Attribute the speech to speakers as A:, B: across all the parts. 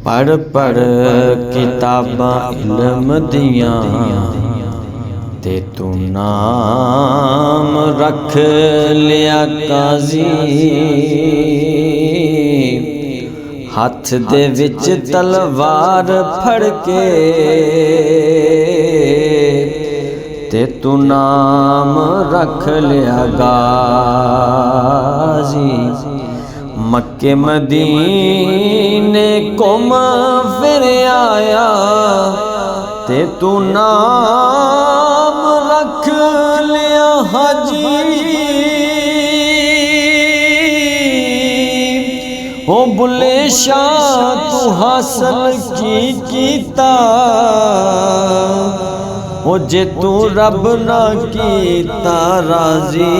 A: पढ़ पढ़ किताबां इल्म दियां ते तू नाम रख लिया काजी। हथ दे विच तलवार फड़ के ते तू नाम रख लिया गाजी। मक्के मदीने घुम फिर आया ते तू नाम रख लिया हाजी। ओ बुले शाह तू हासिल की कीता, ओ जे तू रब ना कीता राजी।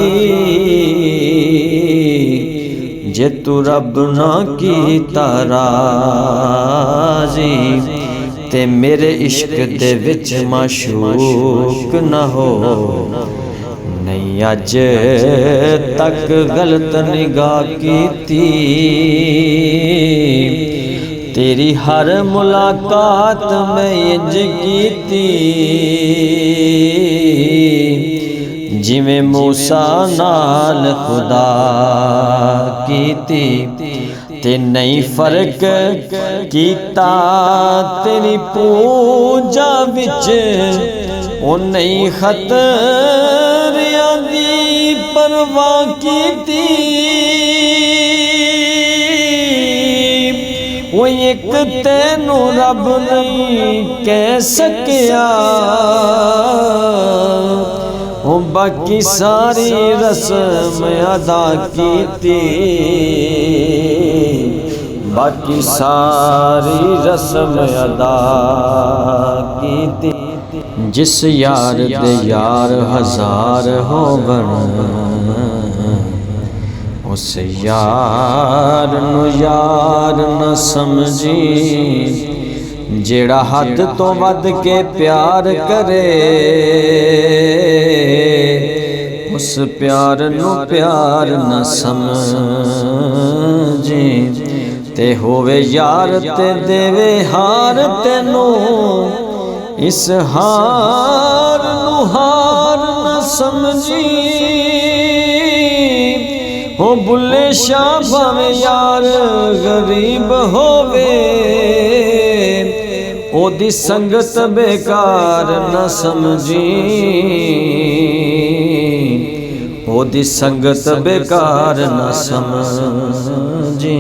A: जे तू रब ना कीता राजी ते मेरे इश्क दे विच माशूक न हो। नहीं अज तक गलत निगाह कीती, तेरी हर मुलाकात मैं इंज कीती। जिवें मूसा नाल खुदा कीती ते नहीं फर्क कीता तेरी पूजा विच। ओ नहीं खतरियां दी परवाह कीती। ओ एक तैनू रब नहीं कह सकिया, ओ बाकी सारी रस्म अदा कीती। बाकी सारी रस्म अदा कीती। जिस यार दे यार हजार होवन, उस यार नू यार न समझी। जेड़ा हद तो वध के प्यार करे, उस प्यार नू प्यार न समझी। ते होवे यार ते देवे हार तेनू, इस हार नू हार न समझी। हो बुले शाह भावें यार गरीब होवे, ओदी संगत बेकार न समझी। ओदी संगत बेकार न समझी।